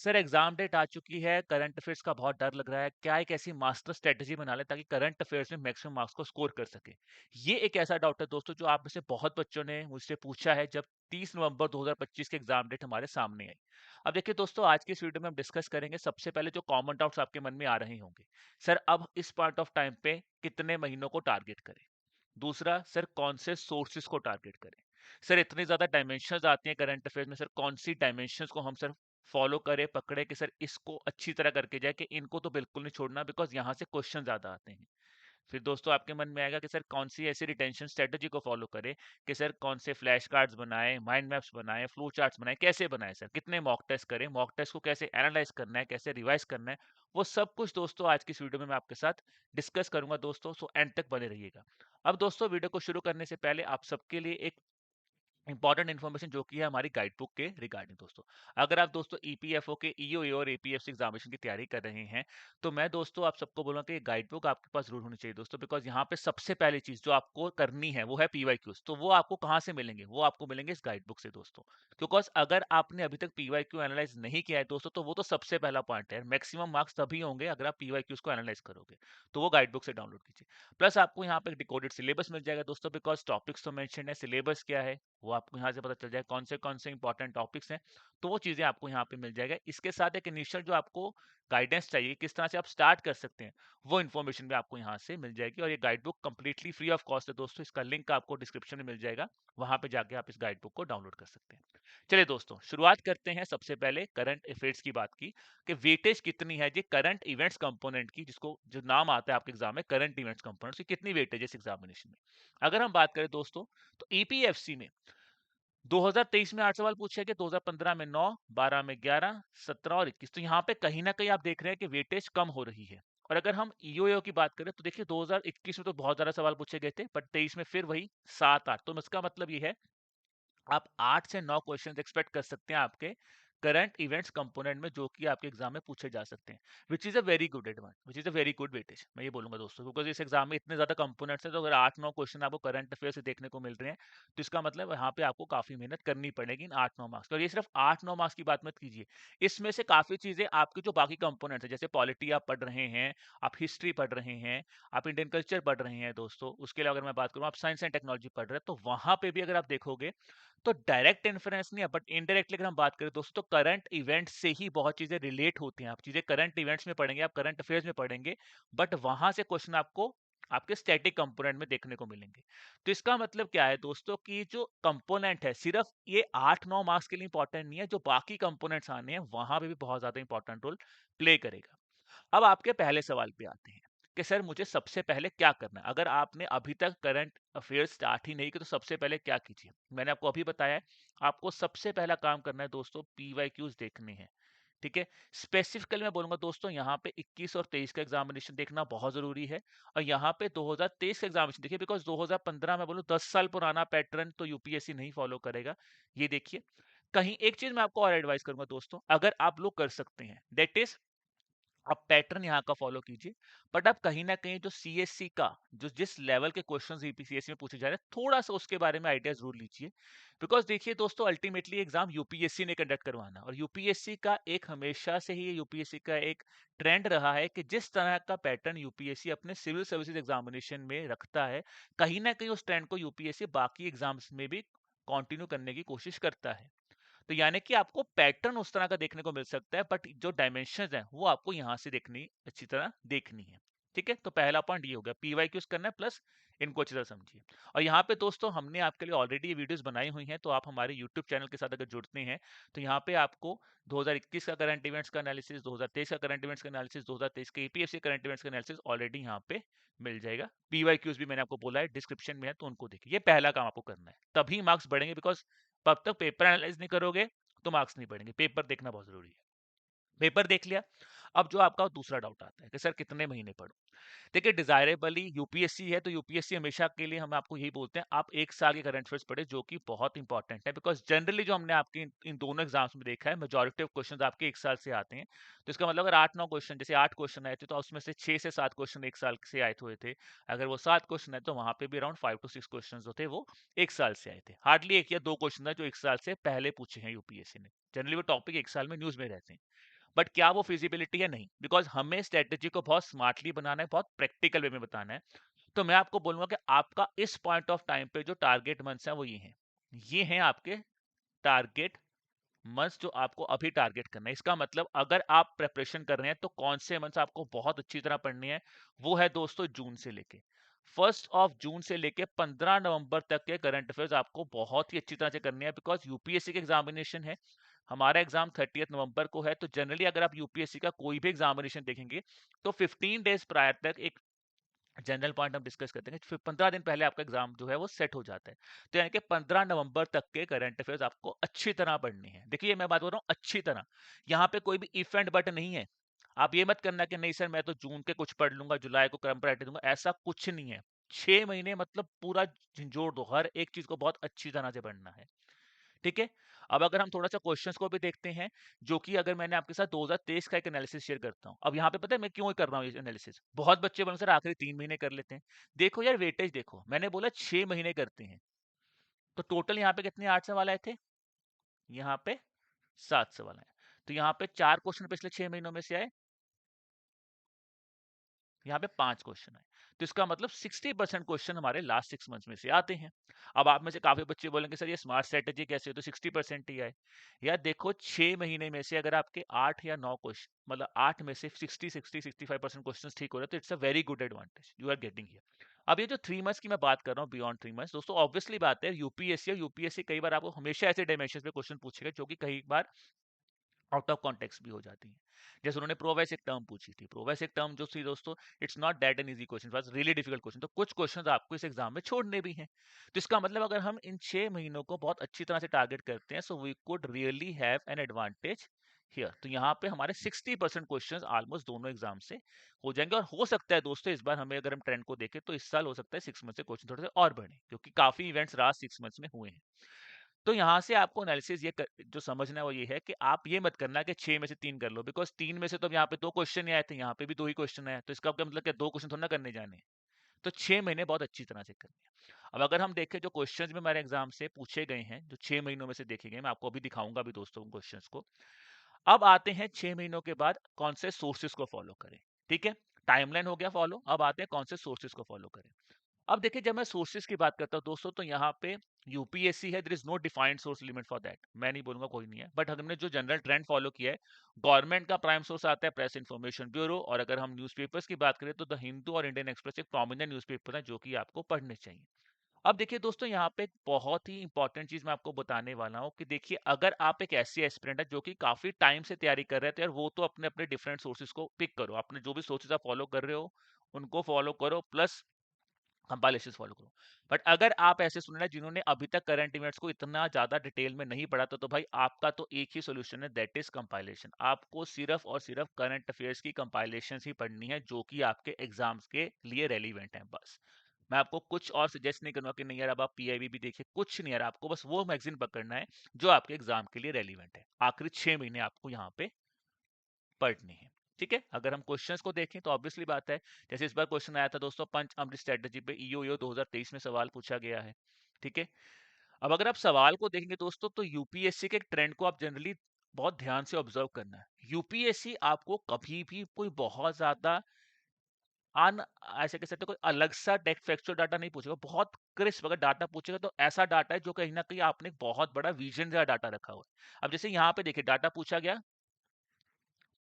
Sir exam date आ चुकी है, current affairs का बहुत डर लग रहा है। क्या एक ऐसी मास्टर स्ट्रेटजी बना ले ताकि करंट अफेयर्स में मैक्सिमम मार्क्स को स्कोर कर सके। ये एक ऐसा डाउट है दोस्तों जो आप में से बहुत बच्चों ने मुझसे पूछा है जब 30 नवंबर 2025 की एग्जाम डेट हमारे सामने आई। अब देखिए दोस्तों, आज की इस वीडियो में हम डिस्कस करेंगे सबसे पहले जो कॉमन डाउट्स आपके मन में आ रहे होंगे। सर अब इस पॉइंट ऑफ टाइम पे कितने महीनों को टारगेट करें। दूसरा, सर कौन से सोर्सेज को टारगेट करें। सर इतनी ज्यादा डायमेंशंस आती हैं करंट अफेयर्स में, सर कौन सी डायमेंशंस को हम सर फॉलो करें, पकड़े कि सर इसको अच्छी तरह करके जाए कि इनको तो बिल्कुल नहीं छोड़ना, बिकॉज यहाँ से क्वेश्चन ज्यादा आते हैं। फिर दोस्तों आपके मन में आएगा कि सर कौन सी ऐसी रिटेंशन स्ट्रेटजी को फॉलो करें कि सर कौन से फ्लैश कार्ड्स बनाएं, माइंड मैप्स बनाएं, फ्लो चार्ट्स बनाएं, कैसे बनाएं, सर कितने मॉक टेस्ट करें, मॉक टेस्ट को कैसे एनालाइज करना है, कैसे रिवाइज करना है। वो सब कुछ दोस्तों आज की इस वीडियो में मैं आपके साथ डिस्कस करूंगा दोस्तों, सो एंड तक बने रहिएगा। अब दोस्तों वीडियो को शुरू करने से पहले आप सबके लिए एक इंपॉर्टेंट इन्फॉर्मेशन जो कि है हमारी गाइड बुक के रिगार्डिंग दोस्तों। अगर आप दोस्तों ईपीएफओ के ईओए और एपीएफसी एग्जामिनेशन की तैयारी कर रहे हैं तो मैं दोस्तों आप सबको बोलूंगा कि गाइड बुक आपके पास जरूर होनी चाहिए दोस्तों, बिकॉज यहाँ पे सबसे पहली चीज जो आपको करनी है वो है पीवाईक्यूज। तो वो आपको कहाँ से मिलेंगे, वो आपको मिलेंगे इस गाइड बुक से दोस्तों। बिकॉज अगर आपने अभी तक पीवाईक्यू एनालाइज नहीं किया है दोस्तों तो वो तो सबसे पहला पॉइंट है। मैक्सिमम मार्क्स तभी होंगे अगर आप पीवाईक्यूज को एनालाइज करोगे। तो वो गाइड बुक से डाउनलोड कीजिए। प्लस आपको यहाँ पे डिकोडेड सिलेबस मिल जाएगा दोस्तों, बिकॉज टॉपिक्स तो मेंशन है, सिलेबस क्या है वो आपको यहाँ से पता चल जाए, कौन से इंपॉर्टेंट टॉपिक्स हैं। तो वो चीजें आपको यहाँ पे मिल जाएगा। इसके साथ एक इनिशियल जो आपको गाइडेंस चाहिए किस तरह से आप स्टार्ट कर सकते हैं, वो इन्फॉर्मेशन भी आपको यहाँ से मिल जाएगी। और ये guide book completely free of cost है दोस्तों, इसका लिंक आपको डिस्क्रिप्शन में मिल जाएगा, वहां पे जाके आप इस गाइड बुक को डाउनलोड कर सकते हैं। चलिए दोस्तों शुरुआत करते हैं सबसे पहले करंट अफेयर्स की बात की कि वेटेज कितनी है जी करंट इवेंट्स कंपोनेंट की, जिसको जो नाम आता है आपके एग्जाम में करंट इवेंट्स कंपोनेंट, की कितनी वेटेज है इस एग्जामिनेशन में। अगर हम बात करें दोस्तों तो ईपीएफसी में 2023 में 8 सवाल पूछे गए, 2015 में 9, 12 में 11, 17 और 21। तो यहाँ पे कहीं ना कहीं आप देख रहे हैं कि वेटेज कम हो रही है। और अगर हम ईओएओ की बात करें तो देखिए 2021 में तो बहुत ज्यादा सवाल पूछे गए थे, बट 23 में फिर वही 7-8। तो इसका मतलब ये है आप 8 से 9 क्वेश्चंस एक्सपेक्ट कर सकते हैं आपके करंट इवेंट्स कंपोनेंट में, जो कि आपके एग्जाम में पूछे जा सकते हैं। Which is a very good advance, which is a very good weightage, मैं ये बोलूंगा दोस्तों, बिकॉज इस एग्जाम में इतने ज्यादा कंपोनेंट्स हैं। तो अगर 8-9 क्वेश्चन आपको करंट अफेयर से देखने को मिल रहे हैं तो इसका मतलब यहाँ पे आपको काफी मेहनत करनी पड़ेगी इन 8-9 मार्क्स। और ये सिर्फ 8-9 मार्क्स की बात मत कीजिए, इसमें से काफी चीजें आपके जो बाकी कंपोनेंट्स है, जैसे पॉलिटी आप पढ़ रहे हैं, आप हिस्ट्री पढ़ रहे हैं, आप इंडियन कल्चर पढ़ रहे हैं दोस्तों, उसके अलावा अगर मैं बात करूँ आप साइंस एंड टेक्नोलॉजी पढ़ रहे हैं, तो वहां पे भी अगर आप देखोगे तो डायरेक्ट इन्फ्लुएंस नहीं है, बट इनडायरेक्टली अगर हम बात करें दोस्तों तो करंट इवेंट से ही बहुत चीजें रिलेट होती हैं। आप चीजें करंट इवेंट्स में पढ़ेंगे, आप करंट अफेयर्स में पढ़ेंगे, बट वहां से क्वेश्चन आपको आपके स्टैटिक कंपोनेंट में देखने को मिलेंगे। तो इसका मतलब क्या है दोस्तों कि जो कंपोनेंट है सिर्फ ये 8-9 मार्क्स के लिए इंपॉर्टेंट नहीं है, जो बाकी कंपोनेंट्स आने हैं वहां पे भी बहुत ज्यादा इंपॉर्टेंट रोल प्ले करेगा। अब आपके पहले सवाल पे आते हैं कि सर मुझे सबसे पहले क्या करना है। अगर आपने अभी तक करंट अफेयर स्टार्ट ही नहीं किया तो सबसे पहले क्या कीजिए, मैंने आपको अभी बताया है। आपको सबसे पहला काम करना है दोस्तों, पीवाईक्यूज देखने हैं। ठीक है, स्पेसिफिकली मैं बोलूंगा दोस्तों यहाँ पे 21 और 23 का एग्जामिनेशन देखना बहुत जरूरी है। और यहाँ पे 2023 का एग्जामिनेशन देखिए, बिकॉज 2015 में बोलूं 10 साल पुराना पैटर्न तो यूपीएससी नहीं फॉलो करेगा। ये देखिए, कहीं एक चीज मैं आपको और एडवाइस करूंगा दोस्तों, अगर आप लोग कर सकते हैं दैट इज आप पैटर्न यहाँ का फॉलो कीजिए, बट आप कहीं ना कहीं जो सीएससी का जो जिस लेवल के क्वेश्चंस यूपीएससी में पूछे जा रहे हैं थोड़ा सा उसके बारे में आइडिया जरूर लीजिए। बिकॉज देखिए दोस्तों, अल्टीमेटली एग्जाम यूपीएससी ने कंडक्ट करवाना, और यूपीएससी का एक हमेशा से ही यूपीएससी का एक ट्रेंड रहा है कि जिस तरह का पैटर्न यूपीएससी अपने सिविल सर्विसेज एग्जामिनेशन में रखता है, कहीं ना कहीं उस ट्रेंड को यूपीएससी बाकी एग्जाम्स में भी कंटिन्यू करने की कोशिश करता है। तो यानी कि आपको पैटर्न उस तरह का देखने को मिल सकता है, बट जो डायमेंशन है वो आपको यहाँ से देखनी अच्छी तरह देखनी है। ठीक है, तो पहला पॉइंट ये हो गया, पीवाईक्यूज करना है, प्लस इनको अच्छी तरह समझिए। और यहाँ पे दोस्तों हमने आपके लिए ऑलरेडी ये वीडियोस बनाई हुई हैं, तो आप हमारे यूट्यूब चैनल के साथ अगर जुड़ते हैं तो यहाँ पे आपको 2021 का करंट इवेंट्स का एनालिसिस, 2023 का करंट इवेंट्स का एनालिसिस, 2023 के ईपीएफसी करंट इवेंट्स का एनालिसिस ऑलरेडी यहाँ पे मिल जाएगा। पीवाईक्यूज भी मैंने आपको बोला है डिस्क्रिप्शन में है, तो उनको देखिए। ये पहला काम आपको करना है, तभी मार्क्स बढ़ेंगे, बिकॉज तब तक पेपर एनालाइज नहीं करोगे तो मार्क्स नहीं पड़ेंगे। पेपर देखना बहुत जरूरी है। पेपर देख लिया, अब जो आपका दूसरा डाउट आता है कि सर कितने महीने पढ़ूं। देखिए, डिजायरेबली यूपीएससी है तो यूपीएससी हमेशा के लिए हम आपको यही बोलते हैं आप एक साल के करंट अफेयर्स पढ़े, जो कि बहुत इंपॉर्टेंट है। बिकॉज जनरली जो हमने आपके इन दोनों एग्जाम्स में देखा है, मेजोरिटी ऑफ क्वेश्चंस आपके एक साल से आते हैं। तो इसका मतलब अगर 8-9 क्वेश्चन, जैसे 8 क्वेश्चन आए थे तो उसमें से 6 से 7 क्वेश्चन एक साल से आए हुए थे। अगर वो 7 क्वेश्चन आए तो वहां पे भी अराउंड 5 to 6 क्वेश्चन जो थे वो एक साल से आए थे। हार्डली एक या दो क्वेश्चन है जो एक साल से पहले पूछे हैं यूपीएससी ने। जनरली वो टॉपिक 1 साल में न्यूज़ में रहते हैं। बट क्या वो फिजिबिलिटी है? नहीं, बिकॉज़ हमें स्ट्रैटेजी को बहुत स्मार्टली बनाना है, बहुत प्रैक्टिकल वे में बताना है। तो मैं आपको बोलूँगा कि आपका इस पॉइंट ऑफ टाइम पे जो टारगेट मंथ्स हैं वो ये हैं। ये हैं आपके टारगेट मंथ्स जो आपको अभी टारगेट करना है। इसका मतलब अगर आप प्रिपरेशन कर रहे हैं तो कौन से मंथ्स आपको बहुत अच्छी तरह पढ़ने हैं, वो है दोस्तों जून से लेके 1 ऑफ जून से लेके 15 नवंबर तक के करंट अफेयर्स आपको बहुत ही अच्छी तरह से करने हैं, बिकॉज यूपीएससी के एग्जामिनेशन है। हमारा एग्जाम 30 नवंबर को है, तो जनरली अगर आप यूपीएससी का कोई भी एग्जामिनेशन देखेंगे तो 15 डेज प्रायर तक एक जनरल पॉइंट हम डिस्कस करते हैं, फिर 15 दिन पहले आपका एग्जाम जो है वो सेट हो जाता है। तो यानी कि 15 नवंबर तक के करंट अफेयर्स आपको अच्छी तरह पढ़ने हैं। देखिए मैं बात कर रहा हूँ अच्छी तरह, यहाँ पे कोई भी इफ एंड बट नहीं है। आप ये मत करना कि नहीं सर मैं तो जून के कुछ पढ़ लूंगा, जुलाई को क्रम पर दूंगा, ऐसा कुछ नहीं है। 6 महीने मतलब पूरा झंझोड़ दो, हर एक चीज को बहुत अच्छी तरह से पढ़ना है। ठीक है। अब अगर हम थोड़ा सा क्वेश्चंस को भी देखते हैं, जो कि अगर मैंने आपके साथ 2023 का एक एनालिसिस शेयर करता हूं। अब यहाँ पे पता है मैं क्यों कर रहा हूँ ये एनालिसिस? बहुत बच्चे बोले सर आखिरी 3 महीने कर लेते हैं। देखो यार वेटेज देखो, मैंने बोला 6 महीने करते हैं, तो टोटल यहाँ पे कितने 8 सवाल आए थे, यहाँ पे 7 सवाल आए। तो यहाँ पे 4 क्वेश्चन पिछले 6 महीनों में से आए, यहाँ पे 5 क्वेश्चन आए। तो इसका मतलब 60% क्वेश्चन हमारे लास्ट 6 मंथ्स में से आते हैं। अब आप में से काफी बच्चे बोलेंगे सर ये स्मार्ट स्ट्रेटेजी कैसे हो, तो 60% ही आए। यार देखो 6 महीने में से अगर आपके 8 या 9 क्वेश्चन, मतलब 8 में से 65% क्वेश्चन ठीक हो रहे हैं, तो it's a very good advantage you are getting here. अब ये जो 3 मंथ्स की मैं बात कर रहा हूँ, बियॉन्ड 3 मंथ्स, दोस्तों ऑब्वियसली बात है यूपीएससी कई बार आपको हमेशा ऐसे डायमेंशन पे क्वेश्चन पूछेगा जो कि कई बार आउट ऑफ कॉन्टेक्स्ट भी हो जाती है। जैसे उन्होंने प्रोवेस एक टर्म पूछी थी, प्रोवेस एक टर्म जो थी दोस्तों, it's not that an easy question, was really difficult question. तो कुछ क्वेश्चंस आपको इस एग्जाम में छोड़ने भी हैं। तो इसका मतलब अगर हम इन 6 महीनों को बहुत अच्छी तरह से टारगेट करते हैं, so we could really have an advantage here. तो यहाँ पे हमारे 60% क्वेश्चंस ऑलमोस्ट दोनों एग्जाम से हो जाएंगे। और हो सकता है दोस्तों इस बार हमें अगर हम ट्रेंड को देखें तो इस साल हो सकता है 6 मंथ से क्वेश्चन थोड़े से और बढ़े, क्योंकि काफी इवेंट्स लास्ट 6 मंथ्स में हुए हैं। तो यहाँ से आपको एनालिसिस जो समझना है वो ये है कि आप ये मत करना कि 6 में से 3 कर लो, बिकॉज 3 में से तो यहाँ पे 2 क्वेश्चन ही आए थे, यहाँ पे भी 2 ही क्वेश्चन आए, तो इसका क्या मतलब क्या 2 क्वेश्चन थोड़ा ना करने जाने हैं। तो 6 महीने बहुत अच्छी तरह से करने हैं। अब अगर हम देखें जो क्वेश्चंस में हमारे एग्जाम से पूछे गए हैं, जो 6 महीनों में से देखे गए, मैं आपको अभी दिखाऊंगा भी दोस्तों क्वेश्चंस को। अब आते हैं 6 महीनों के बाद कौन से सोर्सेज को फॉलो करें। ठीक है, टाइमलाइन हो गया फॉलो, अब आते हैं कौन से सोर्सेज को फॉलो करें। अब देखिए जब मैं सोर्सेज की बात करता हूँ दोस्तों, तो यहाँ पे यूपीएससी है, there is no defined source limit for that, मैं नहीं बोलूंगा कोई नहीं है, बट हमने जो जनरल ट्रेंड फॉलो किया है, गवर्नमेंट का प्राइम सोर्स आता है प्रेस इन्फॉर्मेशन ब्यूरो, और अगर हम न्यूज़पेपर्स की बात करें तो द हिंदू और इंडियन एक्सप्रेस एक प्रोमिनेंट न्यूज़पेपर है जो कि आपको पढ़ने चाहिए। अब देखिए दोस्तों यहाँ पे एक बहुत ही इंपॉर्टेंट चीज मैं आपको बताने वाला हूँ कि देखिए अगर आप एक ऐसी एस्पिरेंट है जो कि काफी टाइम से तैयारी कर रहे हैं, तो यार वो तो अपने अपने डिफरेंट सोर्सेज को पिक करो, अपने जो भी सोर्सेज आप फॉलो कर रहे हो उनको फॉलो करो, प्लस कंपाइलेशन फॉलो करो। बट अगर आप ऐसे सुन रहे हैं जिन्होंने अभी तक करंट इवेंट्स को इतना ज्यादा डिटेल में नहीं पढ़ा, तो भाई आपका तो एक ही सोल्यूशन है, दैट इज कंपाइलेशन। आपको सिर्फ और सिर्फ करंट अफेयर्स की कंपाइलेशन ही पढ़नी है जो कि आपके एग्जाम्स के लिए रेलिवेंट है, बस। मैं आपको कुछ और सजेस्ट नहीं करूंगा कि नहीं यार अब आप पीआईबी भी देखिए, कुछ नहीं यार, आपको बस वो मैगजीन पकड़ना है जो आपके एग्जाम के लिए रेलिवेंट है। आखिरी 6 महीने आपको यहाँ पे पढ़नी है। ठीक है, अगर हम क्वेश्चंस को देखें तो ऑब्वियसली बात है, जैसे इस बार क्वेश्चन आया था दोस्तों पंच अमृत स्ट्रेटजी पे, ईओ 2023 में सवाल पूछा गया है। ठीक है, अब अगर आप सवाल को देखेंगे दोस्तों, तो यूपीएससी के एक ट्रेंड को आप जनरली बहुत ध्यान से ऑब्जर्व करना है। यूपीएससी आपको कभी भी कोई बहुत ज्यादा अन ऐसे कह सकते हो, कोई अलग सा टेक्स्ट फैक्चुअल डाटा नहीं पूछेगा, बहुत क्रिस्प अगर डाटा पूछेगा तो ऐसा डाटा है जो कहीं ना कहीं आपने बहुत बड़ा विजन का डाटा रखा हुआ है। अब जैसे यहाँ पे देखिए डाटा पूछा गया,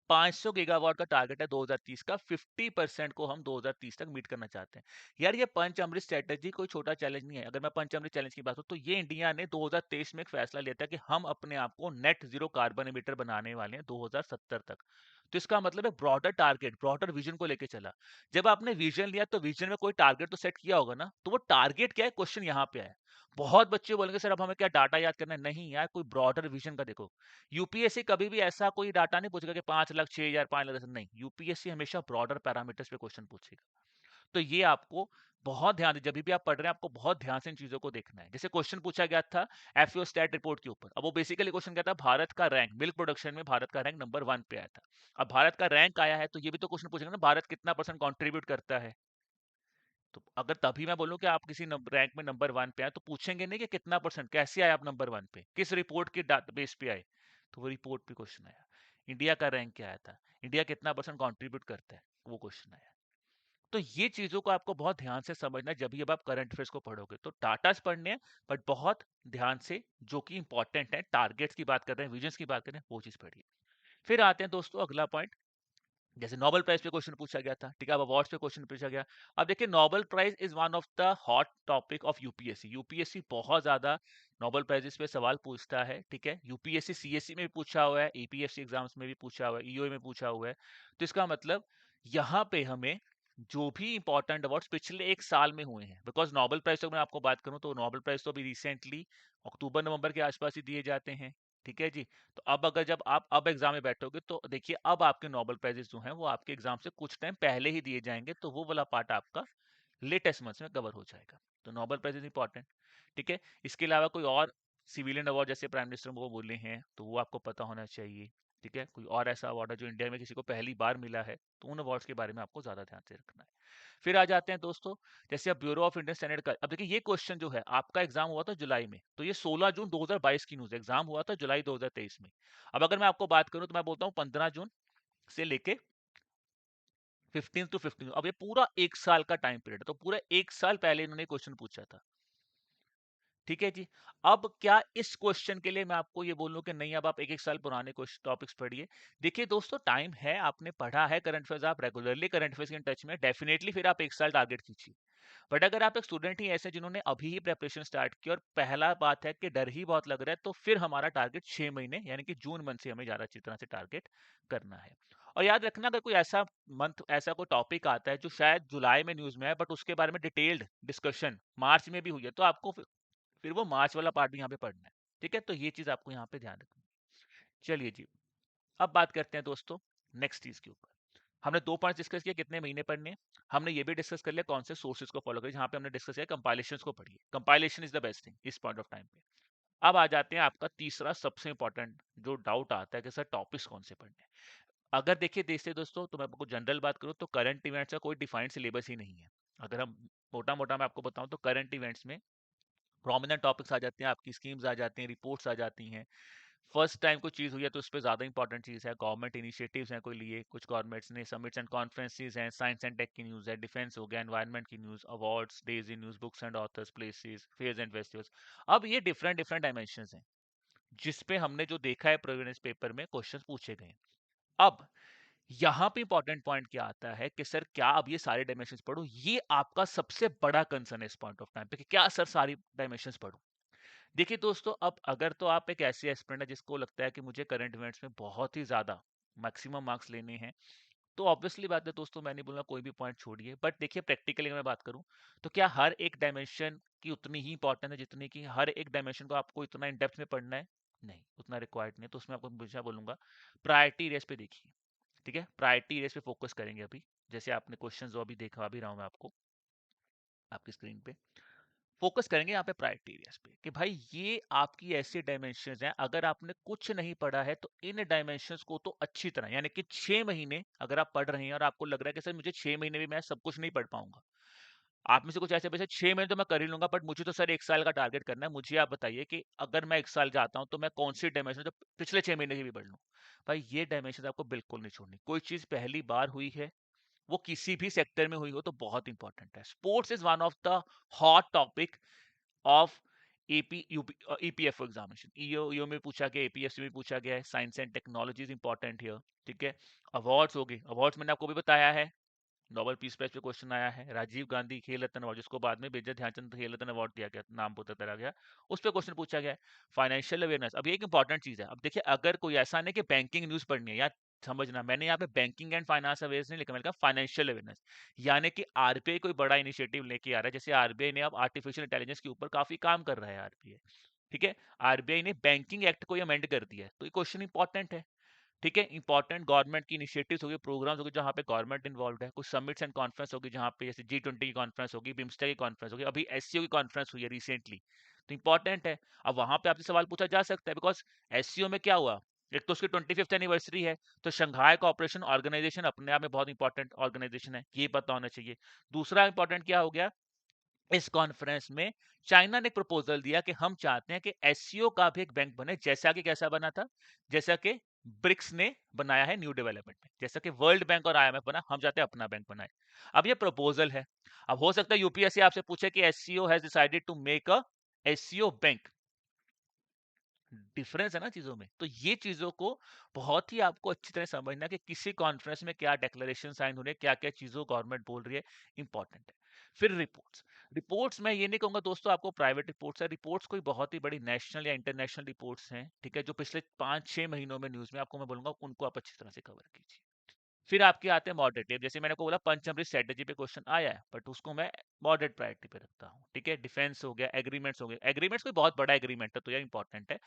500 गीगावाट का टारगेट है 2030 का, 50% को हम 2030 तक मीट करना चाहते हैं। यार ये पंच अमृत स्ट्रेटेजी कोई छोटा चैलेंज नहीं है। अगर मैं पंच अमृत चैलेंज की बात करूं तो ये इंडिया ने 2023 में एक फैसला लिया था कि हम अपने आप को नेट जीरो कार्बन एमिटर बनाने वाले हैं 2070 तक। तो इसका मतलब है ब्रॉडर टारगेट, ब्रॉडर विजन को लेके चला। जब आपने विजन लिया तो विजन में कोई टारगेट तो सेट किया होगा ना, तो वो टारगेट क्या है, क्वेश्चन यहाँ पे है। बहुत बच्चे बोलेंगे सर अब हमें क्या डाटा याद करना है, नहीं यार, कोई ब्रॉडर विजन का देखो। यूपीएससी कभी भी ऐसा कोई डाटा नहीं पूछेगा कि 5 लाख 6 हजार 5 लाख, नहीं, यूपीएससी हमेशा ब्रॉडर पैरामीटर्स पे क्वेश्चन पूछेगा। तो ये आपको बहुत ध्यान, जब भी आप पढ़ रहे हैं आपको बहुत ध्यान से इन चीजों को देखना है। जैसे क्वेश्चन पूछा गया था एफओ स्टैट रिपोर्ट के ऊपर, अब वो बेसिकली क्वेश्चन क्या था, भारत का रैंक मिल्क प्रोडक्शन में भारत का रैंक नंबर 1 पे आया था। अब भारत का रैंक आया है तो ये भी तो क्वेश्चन पूछेगा ना, भारत कितना परसेंट कंट्रीब्यूट करता है। तो अगर तभी मैं बोलूं कि आप किसी रैंक में नंबर 1 पे आए, तो पूछेंगे नहीं कि कितना परसेंट, कैसे आए आप नंबर 1 पे, किस रिपोर्ट के बेस पे आए। तो वो रिपोर्ट पे क्वेश्चन आया। इंडिया का रैंक क्या आया था, इंडिया कितना परसेंट कंट्रीब्यूट करता है, वो क्वेश्चन आया। तो ये चीजों को आपको बहुत ध्यान से समझना है जब भी अब आप करंट अफेयर्स को पढ़ोगे। तो डाटास पढ़ने हैं, बट बहुत ध्यान से, जो कि इंपॉर्टेंट है, टारगेट्स की बात कर रहे हैं, विजन्स की बात कर रहे हैं, वो चीज पढ़िए। फिर आते हैं दोस्तों अगला पॉइंट, जैसे नोबेल प्राइज पे क्वेश्चन पूछा गया था, ठीक है, अब अवार्ड्स पे क्वेश्चन पूछा गया। अब देखिए Nobel prize is one of the hot topic of UPSC. UPSC बहुत ज्यादा नोबेल प्राइजेस पे सवाल पूछता है, ठीक है। यूपीएससी सीएससी में भी पूछा हुआ है, ईपीएफसी एग्जाम्स में भी पूछा हुआ है, ईओए में पूछा हुआ है। तो इसका मतलब यहाँ पे हमें जो भी इंपॉर्टेंट अवार्ड्स पिछले एक साल में हुए हैं, बिकॉज नोबेल प्राइज तो मैं आपको बात करूं तो नोबेल प्राइज तो अभी रिसेंटली अक्टूबर नवंबर के आसपास ही दिए जाते हैं, ठीक है जी। तो अब अगर जब आप अब एग्जाम में बैठोगे तो देखिए अब आपके नोबेल प्राइजेस जो हैं वो आपके एग्जाम से कुछ टाइम पहले ही दिए जाएंगे, तो वो वाला पार्ट आपका लेटेस्ट मंथ में कवर हो जाएगा। तो नोबेल प्राइज इज इंपॉर्टेंट, ठीक है। इसके अलावा कोई और सिविलियन अवार्ड जैसे प्राइम मिनिस्टर वो बोले हैं तो वो आपको पता होना चाहिए, ठीक है। कोई और ऐसा अवार्ड है जो इंडिया में किसी को पहली बार मिला है, तो उन अवार्ड्स के बारे में आपको ज्यादा ध्यान से रखना है। फिर आ जाते हैं दोस्तों, जैसे अब ब्यूरो ऑफ इंडियन स्टैंडर्ड का, अब देखिए ये क्वेश्चन जो है, आपका एग्जाम हुआ था जुलाई में, तो ये 16 जून 2022 की न्यूज, एग्जाम हुआ था जुलाई 2023 में। अब अगर मैं आपको बात करूं तो मैं बोलता हूं 15 जून से लेके 15 टू 15, अब ये पूरा एक साल का टाइम पीरियड है, तो पूरा एक साल पहले इन्होंने क्वेश्चन पूछा था, ठीक है जी। अब क्या इस क्वेश्चन के लिए मैं आपको ये बोलूं कि नहीं अब आप एक एक साल पुराने क्वेश्चन टॉपिक्स पढ़िए? देखिए दोस्तों, टाइम है, आपने पढ़ा है करंट अफेयर्स, आप रेगुलरली करंट अफेयर्स के टच में, डेफिनेटली फिर आप एक साल टारगेट खींचिए। बट अगर आप एक स्टूडेंट ही ऐसे जिन्होंने अभी ही प्रिपरेशन स्टार्ट की और पहला बात है कि डर ही बहुत लग रहा है, तो फिर हमारा टारगेट 6 महीने यानी कि जून मंथ से हमें ज्यादा अच्छी तरह से टारगेट करना है। और याद रखना, अगर कोई ऐसा मंथ, ऐसा कोई टॉपिक आता है जो शायद जुलाई में न्यूज में है बट उसके बारे में डिटेल्ड डिस्कशन मार्च में भी हुई है, तो आपको फिर वो मार्च वाला पार्ट भी यहाँ पे पढ़ना है, ठीक है। तो ये चीज आपको यहाँ पे ध्यान रखनी है। चलिए जी, अब बात करते हैं दोस्तों नेक्स्ट चीज के ऊपर। हमने 2 पॉइंट डिस्कस किया, कितने महीने पढ़ने हैं। हमने ये भी डिस्कस कर लिया कौन से सोर्सेज को फॉलो करें, जहां पे हमने डिस्कस किया कंपाइलेशन को पढ़िए, compilation is the best thing इस पॉइंट ऑफ टाइम पे। अब आ जाते हैं आपका तीसरा सबसे इंपॉर्टेंट जो डाउट आता है कि सर टॉपिक्स कौन से पढ़ने हैं। अगर देखिए देखते दोस्तों, तो मैं आपको जनरल बात करूं तो करंट इवेंट्स का कोई डिफाइंड सिलेबस ही नहीं है। अगर हम मोटा मोटा मैं आपको बताऊं तो करंट इवेंट्स में प्रोमिनेंट टॉपिक्स आ जाते हैं, आपकी स्कीम्स आ जाती हैं, रिपोर्ट्स आ जाती हैं। फर्स्ट टाइम कोई चीज़ हुई है तो उस पर ज़्यादा इंपॉर्टेंट चीज़ है, गवर्नमेंट इनिशिएटिव्स हैं कोई लिए, कुछ गवर्नमेंट्स ने, समिट्स एंड कॉन्फ्रेंसेस हैं, साइंस एंड टेक की न्यूज़ है, डिफेंस हो गया, एनवायरनमेंट की news, awards, days in news, books and authors, places, fairs and festivals. अब ये डिफरेंट डिफरेंट डायमेंशंस हैं जिसपे हमने जो देखा है प्रीवियस पेपर में क्वेश्चंस पूछे गए हैं। अब यहाँ पे इंपॉर्टेंट पॉइंट क्या आता है कि सर क्या अब ये सारे डायमेंशंस पढ़ो, ये आपका सबसे बड़ा कंसर्न है इस पॉइंट ऑफ टाइम पे कि क्या सर सारी डायमेंशंस पढ़ो। देखिए दोस्तों, अब अगर तो आप एक ऐसे एस्पिरेंट है जिसको लगता है कि मुझे करंट इवेंट्स में बहुत ही ज्यादा मैक्सिमम मार्क्स लेने हैं, तो ऑब्वियसली बात है दोस्तों, मैं नहीं बोलूंगा कोई भी पॉइंट छोड़िए, बट देखिए प्रैक्टिकली मैं बात करूं तो क्या हर एक डायमेंशन की उतनी ही इंपॉर्टेंट है जितनी कि हर एक डायमेंशन को आपको इतना इन डेप्थ में पढ़ना है? नहीं, उतना रिक्वायर्ड नहीं। तो उसमें आपको हमेशा बोलूंगा प्रायोरिटी एरियाज पे देखिए, ठीक है। प्रायोरिटी एरियाज पे फोकस करेंगे अभी, जैसे आपने क्वेश्चन जो अभी देखा भी रहा हूं मैं आपको आपकी स्क्रीन पे, फोकस करेंगे यहाँ पे प्रायोरिटी एरियाज पे कि भाई ये आपकी ऐसी डायमेंशंस हैं, अगर आपने कुछ नहीं पढ़ा है तो इन डायमेंशंस को तो अच्छी तरह, यानी कि 6 महीने अगर आप पढ़ रहे हैं और आपको लग रहा है कि सर मुझे 6 महीने में मैं सब कुछ नहीं पढ़ पाऊंगा, आप में से कुछ ऐसे पैसे 6 महीने तो मैं कर ही लूंगा बट मुझे तो सर एक साल का टारगेट करना है, मुझे आप बताइए कि अगर मैं एक साल जाता हूं तो मैं कौन सी डायमेंशन जो पिछले 6 महीने की भी पढ़ लूं। भाई ये डायमेंशन आपको बिल्कुल नहीं छोड़नी। कोई चीज पहली बार हुई है, वो किसी भी सेक्टर में हुई हो तो बहुत इंपॉर्टेंट है। Sports is one of the hot topic of AP EPFO examination. EO में पूछा गया, एपीएससी में पूछा गया है, science and technology is important here, ठीक है। अवार्ड्स हो गए, अवार्ड्स मैंने आपको भी बताया है, नोबेल पीस प्राइज पे क्वेश्चन आया है, राजीव गांधी खेल रत्न अवार्ड जिसको बाद में मेजर ध्यानचंद खेल रत्न अवार्ड दिया गया, नाम होता करा गया, उस पर क्वेश्चन पूछा गया है। फाइनेंशियल अवेयरनेस, अब ये एक इंपॉर्टेंट चीज है। अब देखिए अगर कोई ऐसा नहीं कि बैंकिंग न्यूज पढ़नी है, या समझना, मैंने यहाँ पे बैंकिंग एंड फाइनेंस अवेयरनेस नहीं लिखा, मैंने कहा फाइनेंशियल अवेयरनेस, यानी कि आरबीआई कोई बड़ा इनिशिएटिव लेके आ रहा है, जैसे आरबीआई ने अब आर्टिफिशियल इंटेलिजेंस के ऊपर काफी काम कर रहा है आरबीआई, ठीक है। आरबीआई ने बैंकिंग एक्ट को अमेंड कर दिया है, तो ये क्वेश्चन इंपॉर्टेंट है, ठीक है। इंपॉर्टेंट गवर्नमेंट की इनिशिएटिव्स होगी, प्रोग्राम्स होगी जहां पे गवर्नमेंट इन्वॉल्व है, कुछ समिट्स एंड कॉन्फ्रेंस होगी जहां पे जैसे G20 की कॉन्फ्रेंस होगी, बिम्स्टेक की कॉन्फ्रेंस होगी, अभी एससीओ की कॉन्फ्रेंस हुई है रिसेंटली, तो इंपॉर्टेंट है। अब वहां पे आपसे सवाल पूछा जा सकता है, बिकॉज एससीओ में क्या हुआ, एक तो उसकी 25th एनिवर्सरी है, तो शंघाई कोऑपरेशन ऑर्गेनाइजेशन अपने आप में बहुत इंपॉर्टेंट ऑर्गेनाइजेशन है, ये पता होना चाहिए। दूसरा इंपॉर्टेंट क्या हो गया इस कॉन्फ्रेंस में चाइना ने प्रपोजल दिया कि हम चाहते हैं कि एससीओ का भी एक बैंक बने, जैसा कि कैसा बना था, जैसा कि ब्रिक्स ने बनाया है न्यू डेवलपमेंट में, जैसा कि वर्ल्ड बैंक और आईएमएफ बना, हम चाहते हैं अपना बैंक बनाए। अब ये प्रपोजल है। अब हो सकता है यूपीएससी आपसे पूछे कि SCO has decided to make a SCO bank. Difference है ना चीजों में। तो ये चीजों को बहुत ही आपको अच्छी तरह समझना कि किसी कॉन्फ्रेंस में क्या डिक्लेरेशन साइन हो रहे हैं, क्या क्या चीजों गवर्नमेंट बोल रही है, इंपॉर्टेंट है। फिर रिपोर्ट्स। रिपोर्ट्स मैं ये नहीं कहूंगा दोस्तों आपको प्राइवेट रिपोर्ट्स है, रिपोर्ट्स कोई बहुत ही बड़ी नेशनल या इंटरनेशनल रिपोर्ट्स हैं, ठीक है, जो पिछले 5-6 महीनों में न्यूज में आपको मैं बोलूंगा उनको आप अच्छी तरह से कवर कीजिए। फिर आपके आते हैं मॉडरेट, जैसे मैंने को बोला पंचमरी स्ट्रेटेजी पे क्वेश्चन आया है, बट उसको मैं मॉडरेट प्रायोरिटी पे रखता हूँ, ठीक है। डिफेंस हो गया, एग्रीमेंट्स हो गए, एग्रीमेंट्स कोई बहुत बड़ा एग्रीमेंट है तो यार इंपॉर्टेंट है।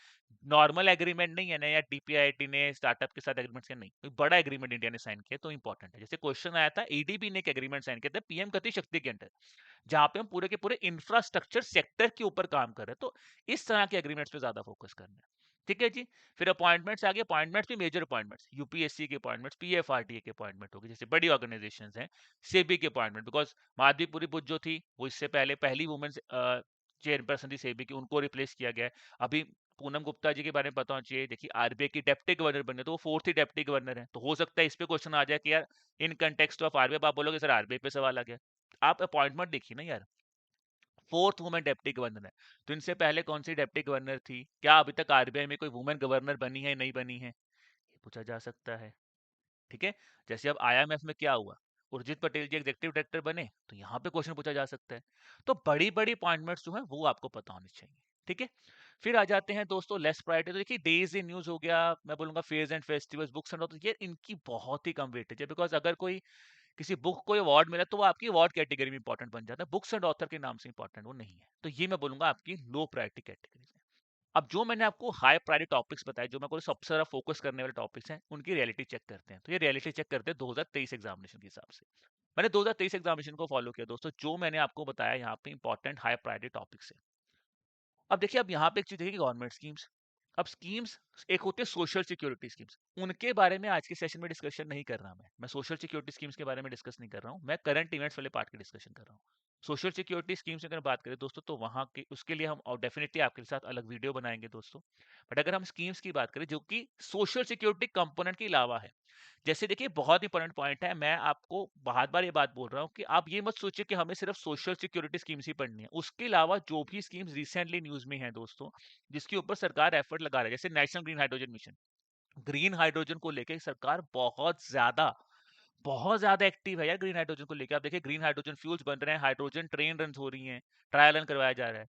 नॉर्मल एग्रीमेंट नहीं है ना, या डीपीआईटी ने स्टार्टअप के साथ एग्रीमेंट किया, नहीं, कोई बड़ा एग्रीमेंट इंडिया ने साइन किया तो इंपॉर्टेंट है। जैसे क्वेश्चन आया था ईडीबी ने एक एग्रीमेंट साइन किया था पीएम गति शक्ति के अंडर, जहां पे हम पूरे के पूरे इंफ्रास्ट्रक्चर सेक्टर के ऊपर काम कर रहे हैं, तो इस तरह के एग्रीमेंट्स पे ज्यादा फोकस करना है, ठीक है जी। फिर अपॉइंटमेंट्स आ गए, अपॉइंटमेंट्स भी मेजर अपॉइंटमेंट्स, यूपीएससी के अपॉइंटमेंट्स, पीएफआरडीए के अपॉइंटमेंट हो गए, जैसे बड़ी ऑर्गेनाइजेशन हैं, सेबी के अपॉइंटमेंट, बिकॉज माधवीपुरी बुद्ध जो थी वो इससे पहले पहली वुमेन चेयरपर्सन थी सेबी की, उनको रिप्लेस किया गया है। अभी पूनम गुप्ता जी के बारे में पता होना चाहिए, देखिए आरबीआई की डेप्टी गवर्नर बने, तो वो फोर्थ ही डेप्टी गवर्नर है, तो हो सकता है इस पे क्वेश्चन आ जाए कि यार इन कंटेक्स्ट ऑफ आरबीआई, आप बोलोगे सर आरबीआई पे सवाल आ गया। आप अपॉइंटमेंट देखिए ना यार, फोर्थ वुमेन डेप्टी गवर्नर है, तो इनसे पहले कौन सी डेप्टी गवर्नर थी, क्या अभी तक आरबीआई में कोई वुमेन गवर्नर बनी है नहीं बनी है, ये पूछा जा सकता है, ठीक है। जैसे अब आईएमएफ में क्या हुआ, उर्जित पटेल जी एग्जीक्यूटिव डायरेक्टर बने, तो यहाँ पे क्वेश्चन पूछा जा सकता है। तो बड़ी बड़ी अपॉइंटमेंट्स जो है वो आपको पता होनी चाहिए, ठीक है। फिर आ जाते हैं दोस्तों लेस प्रायोरिटी, तो देखिए डेज इन न्यूज हो गया, मैं बोलूंगा fairs and festivals, books and, तो ये इनकी बहुत ही कम वेटेज है, बिकॉज अगर कोई किसी बुक को अवार्ड मिला तो वो आपकी अवार्ड कैटेगरी में इंपॉर्टेंट बन जाता है, बुक्स एंड ऑथर के नाम से इंपॉर्टेंट वो नहीं है, तो ये मैं बोलूंगा आपकी लो प्रायोरिटी कैटेगरी है। अब जो मैंने आपको हाई प्रायोरिटी टॉपिक्स बताए, जो मैं को सबसे ज्यादा फोकस करने वाले टॉपिक्स हैं, उनकी रियलिटी चेक करते हैं। तो ये रियलिटी चेक करते हैं 2023 एग्जामिनेशन के हिसाब से। मैंने 2023 एग्जामिनेशन को फॉलो किया दोस्तों, जो मैंने आपको बताया यहाँ पे इंपॉर्टेंट हाई प्रायोरिटी टॉपिक्स है। अब देखिए, अब यहाँ पे एक चीज देखिए, गवर्नमेंट स्कीम्स। अब स्कीम्स एक होती है सोशल सिक्योरिटी स्कीम्स, उनके बारे में आज के सेशन में डिस्कशन नहीं कर रहा मैं सोशल सिक्योरिटी स्कीम्स के बारे में डिस्कस नहीं कर रहा हूँ, मैं करंट इवेंट्स वाले पार्ट की डिस्कशन कर रहा हूँ। सोशल सिक्योरिटी स्कीम्स अगर बात करें दोस्तों, तो वहां के उसके लिए हम और डेफिनेटली आपके साथ अलग वीडियो बनाएंगे दोस्तों। बट अगर हम स्कीम्स की बात करें जो कि सोशल सिक्योरिटी कंपोनेंट के अलावा है, जैसे देखिए बहुत इंपॉर्टेंट पॉइंट है, मैं आपको बहुत बार ये बात बोल रहा हूँ कि आप ये मत सोचिए कि हमें सिर्फ सोशल सिक्योरिटी स्कीम्स ही पढ़नी है, उसके अलावा जो भी स्कीम्स रिसेंटली न्यूज में है दोस्तों, जिसके ऊपर सरकार एफर्ट लगा रही है, जैसे national green hydrogen mission, green hydrogen को लेकर सरकार बहुत ज्यादा एक्टिव है यार। ग्रीन हाइड्रोजन को लेकर आप देखिए, ग्रीन हाइड्रोजन फ्यूल्स बन रहे हैं, हाइड्रोजन ट्रेन रन हो रही हैं, ट्रायल रन करवाया जा रहा है।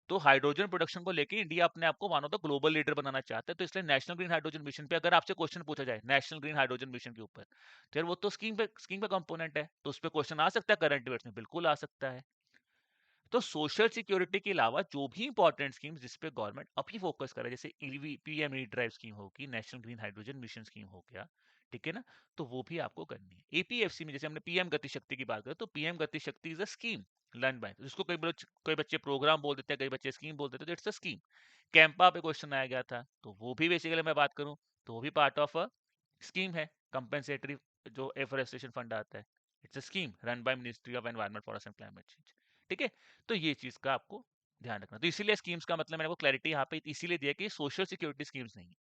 तो हाइड्रोजन प्रोडक्शन को लेके इंडिया अपने आप को one of the global leader बनाना चाहता है, तो इसलिए नेशनल ग्रीन हाइड्रोजन मिशन पे अगर आपसे क्वेश्चन पूछा जाए नेशनल ग्रीन हाइड्रोजन मिशन के ऊपर, तो यार वो तो स्कीम पे कंपोनेंट है, तो उस पर क्वेश्चन आ सकता है करंट अफेयर्स में, बिल्कुल आ सकता है। तो सोशल सिक्योरिटी के अलावा जो भी इंपॉर्टेंट स्कीम जिस पे गवर्नमेंट अभी फोकस कर रहा है, जैसे EV PM E drive scheme होगी, national green hydrogen mission scheme हो गया, ठीक है ना, तो वो भी आपको करनी है। एपीएफसी में जैसे हमने पीएम गति शक्ति की बात करें, तो पीएम गति शक्ति is a scheme learn by, जिसको कई बच्चे प्रोग्राम बोल देते हैं, कई बच्चे स्कीम बोल देते हैं, तो इट्स अ स्कीम। कैंपा पे क्वेश्चन आया गया था, तो वो भी बेसिकली मैं बात करूं तो वो भी पार्ट ऑफ अ स्कीम है, कंपेंसेटरी जो एफोरेस्टेशन फंड आता है, it's a scheme run by ministry of environment forest and climate change, ठीक है। तो ये चीज का आपको ध्यान रखना, तो इसीलिए स्कीम्स का मतलब मैंने को क्लैरिटी यहाँ पे इसीलिए दिया कि सोशल सिक्योरिटी स्कीम्स नहीं है।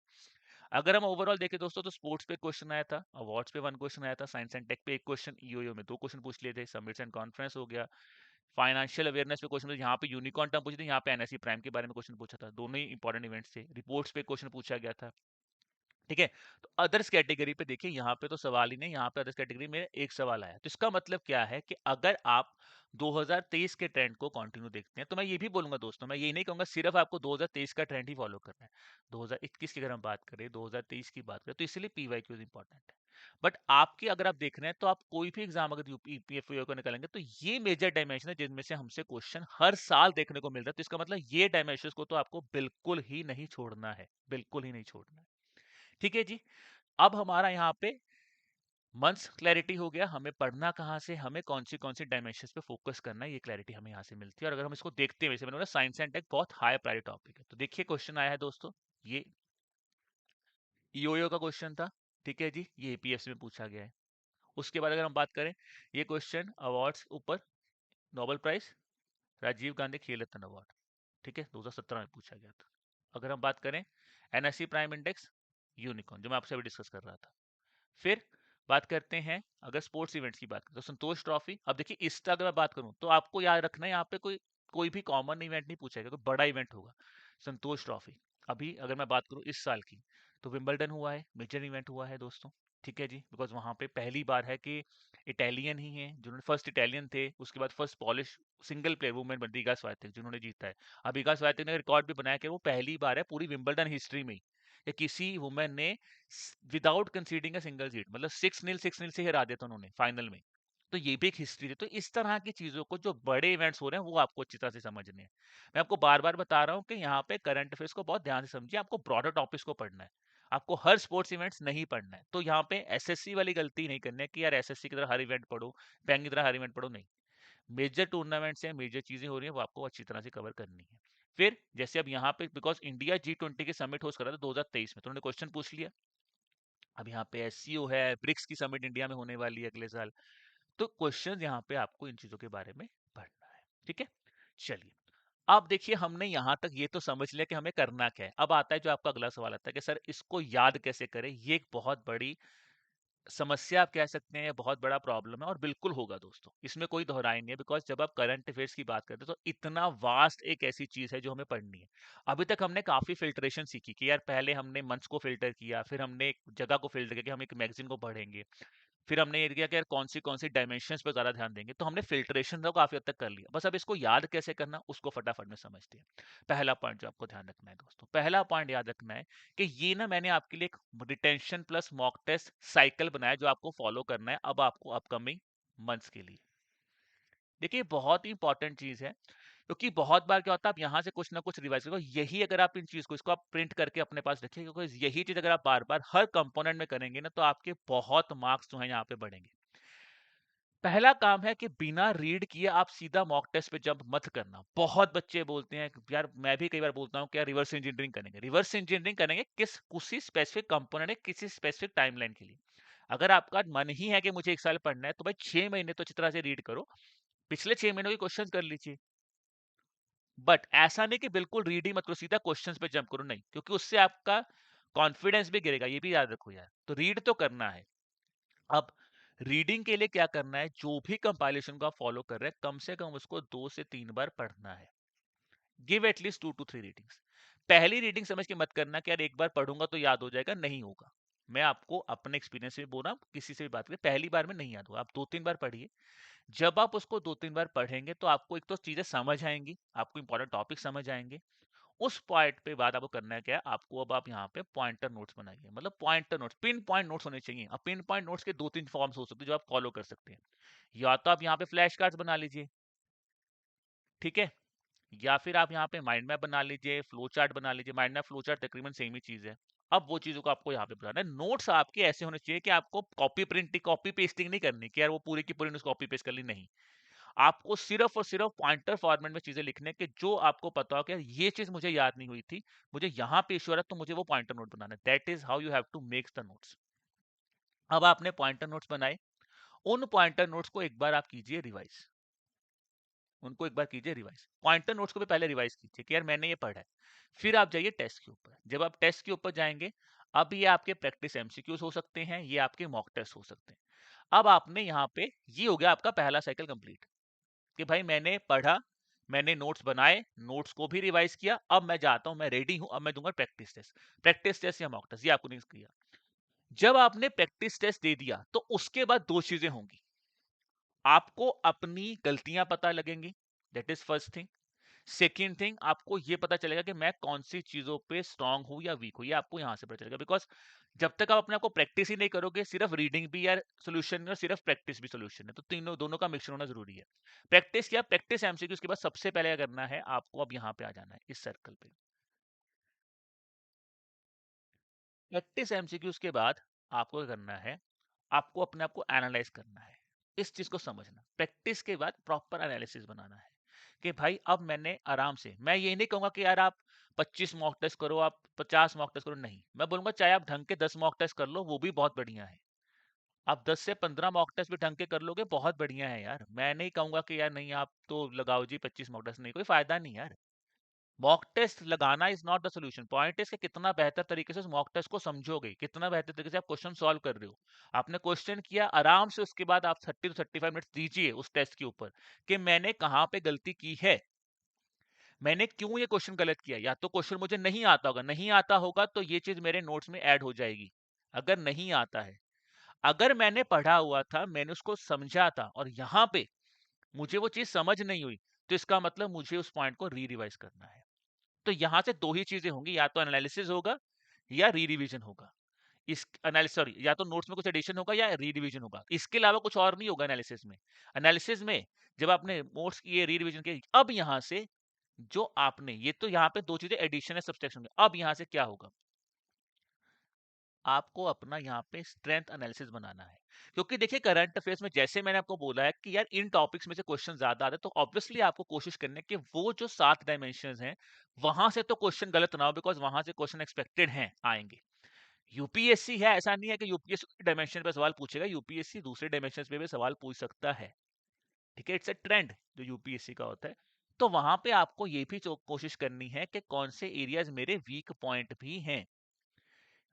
अगर हम ओवरऑल देखें दोस्तों, तो स्पोर्ट्स पे क्वेश्चन आया था, अवार्ड्स पे वन क्वेश्चन आया था, साइंस एंड टेक पे एक क्वेश्चन, ईओयू में दो क्वेश्चन पूछ लिए थे, समिट्स एंड कॉन्फ्रेंस हो गया, फाइनेंशियल अवेयरनेस पे क्वेश्चन, यहाँ पे यूनिकॉर्न टर्म पूछी थी, यहाँ पे एनएससी प्राइम के बारे में क्वेश्चन पूछा था, दोनों ही इंपॉर्टेंट इवेंट्स थे। रिपोर्ट्स पे क्वेश्चन पूछा गया था, ठीक है। तो अदर्स कैटेगरी पे देखिए, यहाँ पे तो सवाल ही नहीं, यहाँ पे अदर्स कैटेगरी में एक सवाल आया, तो इसका मतलब क्या है कि अगर आप 2023 के ट्रेंड को कंटिन्यू देखते हैं, तो मैं ये भी बोलूंगा दोस्तों, मैं ये नहीं कहूंगा सिर्फ आपको 2023 का ट्रेंड ही फॉलो करना है, 2021 की अगर हम बात करें, 2023 की बात करें, तो इसलिए पीवाई क्यूज इंपॉर्टेंट है। बट आपकी अगर आप देख रहे हैं, तो आप कोई भी एग्जाम अगर यूपीएफओ को निकालेंगे, तो ये मेजर डायमेंशन है जिनमें से हमसे क्वेश्चन हर साल देखने को मिल रहा है, तो इसका मतलब ये डायमेंशन को तो आपको बिल्कुल ही नहीं छोड़ना है, बिल्कुल ही नहीं छोड़ना है, ठीक है जी। अब हमारा यहाँ पे मंथ्स क्लैरिटी हो गया, हमें पढ़ना कहाँ से, हमें कौन सी डायमेंशंस पे फोकस करना है, ये क्लैरिटी हमें यहाँ से मिलती है। और अगर हम इसको देखते हैं, वैसे मैंने बोला साइंस एंड टेक बहुत हाई प्रायोरिटी टॉपिक है, तो देखिए क्वेश्चन आया है दोस्तों, ये ईओयू का क्वेश्चन था, ठीक है जी, ये एपीएससी में पूछा गया है। उसके बाद अगर हम बात करें, ये क्वेश्चन अवार्ड्स ऊपर, नोबेल प्राइज, राजीव गांधी खेल रत्न अवार्ड, ठीक है, 2017 में पूछा गया था। अगर हम बात करें एनएससी प्राइम इंडेक्स, यूनिकॉर्न, जो मैं आपसे अभी डिस्कस कर रहा था। फिर बात करते हैं, अगर स्पोर्ट्स इवेंट्स की बात करें तो संतोष ट्रॉफी। अब देखिए इसका अगर मैं बात करूं तो आपको याद रखना है यहाँ पे कोई कोई भी कॉमन इवेंट नहीं पूछेगा, कोई बड़ा इवेंट होगा। संतोष ट्रॉफी, अभी अगर मैं बात करूं इस साल की, तो विंबलडन हुआ है, मेजर इवेंट हुआ है दोस्तों, ठीक है जी, बिकॉज वहां पे पहली बार है कि इटालियन ही है जिन्होंने, फर्स्ट इटालियन थे, उसके बाद first polish single player women बनती इगा स्वातिक जिन्होंने जीता है। अब इगा स्वातिक ने रिकॉर्ड भी बनाया कि वो पहली बार है पूरी विंबलडन हिस्ट्री में कि किसी वुमेन ने without conceding a single seat, मतलब 6-0 से हरा दिया था उन्होंने फाइनल में। तो ये भी एक हिस्ट्री है। तो इस तरह की चीजों को, जो बड़े इवेंट्स हो रहे हैं, वो आपको अच्छी तरह से समझने हैं। मैं आपको बार बार बता रहा हूँ कि यहाँ पे करंट अफेयर्स को बहुत ध्यान से समझिए, आपको ब्रॉडर टॉपिक्स को पढ़ना है, आपको हर स्पोर्ट्स इवेंट्स नहीं पढ़ना है। तो यहाँ पे एसएससी वाली गलती नहीं करनी है कि यार एसएससी की तरह हर इवेंट पढ़ो, बैंक की तरह हर इवेंट पढ़ो, नहीं। मेजर टूर्नामेंट्स हैं, मेजर चीजें हो रही हैं, वो आपको अच्छी तरह से कवर करनी है। फिर जैसे अब यहाँ पे बिकॉज इंडिया G20 के समिट होस्ट कर रहा था 2023 में, तो उन्होंने क्वेश्चन पूछ लिया। अब यहाँ पे एससीओ है, ब्रिक्स की समिट इंडिया में होने वाली है अगले साल, तो क्वेश्चन यहाँ पे आपको इन चीजों के बारे में पढ़ना है, ठीक है। चलिए, अब देखिए हमने यहाँ तक ये तो समझ लिया कि हमें करना क्या है। अब आता है जो आपका अगला सवाल आता है कि सर इसको याद कैसे करें। ये एक बहुत बड़ी समस्या आप कह सकते हैं, बहुत बड़ा प्रॉब्लम है, और बिल्कुल होगा दोस्तों, इसमें कोई दोहराई नहीं है। बिकॉज जब आप करंट अफेयर्स की बात करते हैं तो इतना वास्ट एक ऐसी चीज है जो हमें पढ़नी है। अभी तक हमने काफी फिल्ट्रेशन सीखी कि यार पहले हमने मंथ्स को फिल्टर किया, फिर हमने एक जगह को फिल्टर किया कि हम एक मैगजीन को पढ़ेंगे, फिर हमने ये किया कि यार कौन सी डायमेंशंस पे ज्यादा ध्यान देंगे। तो हमने फिल्ट्रेशन तो काफी हद तक कर लिया, बस अब इसको याद कैसे करना उसको फटाफट में समझते हैं। पहला पॉइंट जो आपको ध्यान रखना है दोस्तों, पहला पॉइंट याद रखना है कि ये ना मैंने आपके लिए एक retention plus mock test cycle बनाया जो आपको फॉलो करना है अब आपको अपकमिंग मंथ्स के लिए। देखिए बहुत ही इंपॉर्टेंट चीज है, क्योंकि बहुत बार क्या होता है आप यहाँ से कुछ ना कुछ रिवाइज करो, यही अगर आप इन चीज को इसको आप प्रिंट करके अपने पास रखिए, क्योंकि यही चीज अगर आप बार बार हर कंपोनेंट में करेंगे ना तो आपके बहुत मार्क्स जो है यहाँ पे बढ़ेंगे। पहला काम है कि बिना रीड किए आप सीधा मॉक टेस्ट पे जंप मत करना। बहुत बच्चे बोलते हैं कि यार, मैं भी कई बार बोलता हूँ कि यार रिवर्स इंजीनियरिंग करेंगे, रिवर्स इंजीनियरिंग करेंगे किसी स्पेसिफिक कंपोनेंट है, किसी स्पेसिफिक टाइमलाइन के लिए। अगर आपका मन ही है कि मुझे एक साल पढ़ना है, तो भाई 6 महीने तो अच्छी तरह से रीड करो, पिछले 6 महीनों के क्वेश्चन कर लीजिए। बट ऐसा नहीं कि बिल्कुल रीड ही मत करो, सीधा क्वेश्चंस पे जंप करो, नहीं, क्योंकि उससे आपका कॉन्फिडेंस भी गिरेगा, ये भी याद रखो यार। तो रीड तो करना है। अब रीडिंग के लिए क्या करना है, जो भी कंपाइलेशन को आप फॉलो कर रहे हैं कम से कम उसको 2 से 3 बार पढ़ना है। Give at least 2 to 3 readings. पहली रीडिंग समझ के मत करना कि यार एक बार पढ़ूंगा तो याद हो जाएगा, नहीं होगा। मैं आपको अपने एक्सपीरियंस से बोल रहा हूं, किसी से भी बात करें पहली बार में नहीं याद होगा, आप 2-3 बार पढ़िए। जब आप उसको 2-3 बार पढ़ेंगे तो आपको एक तो चीजें समझ आएंगी, आपको इंपॉर्टेंट टॉपिक समझ आएंगे। उस पॉइंट पे बाद आपको करना है क्या है, आपको अब आप यहाँ पे पॉइंटर नोट्स बनाइए, मतलब pointer notes, pin point notes होने चाहिए। अब पिन पॉइंट नोट्स के 2-3 फॉर्म्स हो सकते हैं जो आप फॉलो कर सकते हैं। या तो आप यहाँ पे फ्लैश कार्ड्स बना लीजिए, ठीक है, या फिर आप यहाँ पे माइंड मैप बना लीजिए, फ्लो चार्ट बना लीजिए। माइंड मैप फ्लो चार्ट तकरीबन सेम ही चीज है। अब वो चीजों को आपको यहाँ पे बताना है। नोट्स आपके ऐसे होने चाहिए कि आपको कॉपी पेस्टिंग नहीं करनी कि यार वो पूरी की पूरी कॉपी पेस्ट कर ली, नहीं। आपको सिर्फ और सिर्फ पॉइंटर फॉर्मेट में चीजें लिखने के जो आपको पता हो कि यार ये चीज मुझे याद नहीं हुई थी, मुझे यहाँ पे इश्योर है, तो मुझे वो पॉइंटर नोट बनाना है। That is how you have to make the notes. अब आपने पॉइंटर नोट्स बनाए, उन पॉइंटर नोट्स को एक बार आप कीजिए रिवाइज, उनको एक बार कीजिए रिवाइज। पॉइंटर नोट्स को भी पहले रिवाइज कीजिए कि यार मैंने ये पढ़ा है। फिर आप जाइए टेस्ट के ऊपर। जब आप टेस्ट के ऊपर जाएंगे, अब ये आपके प्रैक्टिस एमसीक्यूज हो सकते हैं, ये आपके मॉक टेस्ट हो सकते हैं। अब आपने यहाँ पे, ये हो गया आपका पहला साइकिल कंप्लीट कि भाई मैंने पढ़ा, मैंने नोट्स बनाए, नोट्स को भी रिवाइज किया, अब मैं जाता हूं, मैं रेडी हूं, अब मैं दूंगा प्रैक्टिस टेस्ट। प्रैक्टिस टेस्ट या मॉक टेस्ट, ये आपको नहीं किया। जब आपने प्रैक्टिस टेस्ट दे दिया तो उसके बाद दो चीजें होंगी। आपको अपनी गलतियां पता लगेंगी, that is first thing. Second thing, आपको ये पता चलेगा कि मैं कौन सी चीजों पे स्ट्रांग हूं या वीक हूं, ये आपको यहां से पता चलेगा। बिकॉज जब तक आप अपने आप को प्रैक्टिस ही नहीं करोगे, सिर्फ रीडिंग भी यार सोल्यूशन है और सिर्फ प्रैक्टिस भी सोल्यूशन है, तो तीनों दोनों का मिक्सर होना जरूरी है। प्रैक्टिस किया, प्रैक्टिस एमसीक्यू, उसके बाद सबसे पहले क्या करना है आपको, अब यहाँ पे आ जाना है इस सर्कल पे। प्रैक्टिस एमसीक्यूज के बाद आपको क्या करना है, आपको अपने आप को एनालाइज करना है, इस चीज को समझना। प्रैक्टिस के बाद प्रॉपर एनालिसिस बनाना है कि भाई अब मैंने आराम से, मैं ये नहीं कहूंगा कि यार आप 25 मॉक टेस्ट करो, आप 50 मॉक टेस्ट करो, नहीं। मैं बोलूंगा चाहे आप ढंग के 10 मॉक टेस्ट कर लो, वो भी बहुत बढ़िया है। आप 10 से 15 मॉक टेस्ट भी ढंग के कर लोगे, बहुत बढ़िया है यार। मैं नहीं कहूंगा कि यार नहीं आप तो लगाओ जी 25 मॉक टेस्ट, नहीं कोई फायदा नहीं यार। मॉक टेस्ट लगाना is not the solution. Point is कि कितना बेहतर तरीके से उस मॉक टेस्ट को समझोगे, कितना बेहतर तरीके से आप क्वेश्चन सॉल्व कर रहे हो। आपने क्वेश्चन किया आराम से, उसके बाद आप 30 to 35 मिनट्स दीजिए उस टेस्ट के ऊपर कि मैंने कहाँ पे गलती की है, मैंने क्यों ये क्वेश्चन गलत किया। या तो क्वेश्चन मुझे नहीं आता होगा, नहीं आता होगा तो ये चीज मेरे नोट्स में ऐड हो जाएगी। अगर नहीं आता है, अगर मैंने पढ़ा हुआ था, मैंने उसको समझा था और यहाँ पे मुझे वो चीज समझ नहीं हुई, तो इसका मतलब मुझे उस पॉइंट को री रिवाइज करना है। तो यहां से दो ही चीजें होंगी, या तो एनालिसिस होगा या री रिविजन होगा। इस एनालिसिस, सॉरी, या तो नोट्स में कुछ एडिशन होगा या री रिविजन होगा, इसके अलावा कुछ और नहीं होगा एनालिसिस में। एनालिसिस में जब आपने नोट्स किए, री रिविजन किए, अब यहां से जो आपने, ये तो यहाँ पे दो चीजें एडिशन है सब्सट्रैक्शन में, अब यहाँ से क्या होगा, आपको अपना यहाँ पे स्ट्रेंथ एनालिसिस बनाना है। क्योंकि देखिए करंट अफेयर्स में जैसे मैंने आपको बोला है कि यार इन टॉपिक्स में से क्वेश्चन ज्यादा आते हैं, तो ऑब्वियसली आपको कोशिश करनी है कि वो जो 7 डायमेंशन हैं वहां से तो क्वेश्चन गलत ना हो, बिकॉज वहां से क्वेश्चन एक्सपेक्टेड हैं आएंगे। यूपीएससी है, ऐसा नहीं है कि यूपीएससी डायमेंशन पे सवाल पूछेगा, यूपीएससी दूसरे डायमेंशन पे भी सवाल पूछ सकता है। ठीक है, इट्स अ ट्रेंड जो यूपीएससी का होता है। तो वहां पे आपको ये भी कोशिश करनी है कि कौन से एरियाज मेरे वीक पॉइंट भी हैं।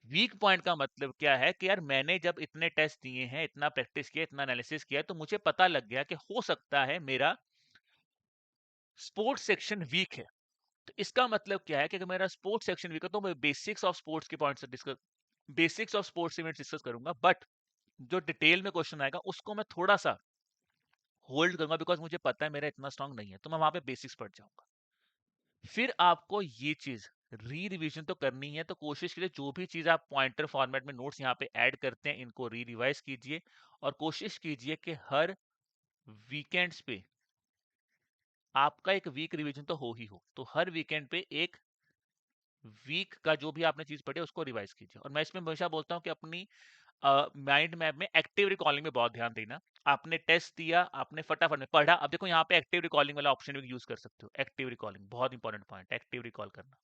वीक पॉइंट का मतलब क्या है कि यार मैंने जब इतने टेस्ट दिए हैं, इतना प्रैक्टिस किया, इतना एनालिसिस किया, तो मुझे पता लग गया कि हो सकता है मेरा स्पोर्ट्स सेक्शन वीक है। तो इसका मतलब क्या है कि अगर मेरा स्पोर्ट्स सेक्शन वीक है तो मैं बेसिक्स ऑफ स्पोर्ट्स के पॉइंट से discuss, basics of sports events discuss करूंगा, बट जो डिटेल में क्वेश्चन आएगा उसको मैं थोड़ा सा होल्ड करूंगा, बिकॉज मुझे पता है मेरा इतना स्ट्रांग नहीं है, तो मैं वहां पे बेसिक्स पढ़ जाऊंगा। फिर आपको ये चीज री रिवीजन तो करनी है, तो कोशिश कीजिए जो भी चीज आप पॉइंटर फॉर्मेट में नोट्स यहाँ पे ऐड करते हैं इनको री रिवाइज कीजिए, और कोशिश कीजिए कि हर वीकेंड्स पे आपका एक वीक रिवीजन तो हो ही हो। तो हर वीकेंड पे एक वीक का जो भी आपने चीज पढ़ी उसको रिवाइज कीजिए। और मैं इसमें हमेशा बोलता हूँ कि अपनी माइंड मैप में एक्टिव रिकॉलिंग में बहुत ध्यान देना। आपने टेस्ट दिया, आपने फटाफट में पढ़ा, अब देखो यहाँ पे एक्टिव रिकॉलिंग वाला ऑप्शन भी यूज कर सकते हो। एक्टिव रिकॉलिंग बहुत इंपॉर्टेंट पॉइंट, एक्टिव रिकॉल करना।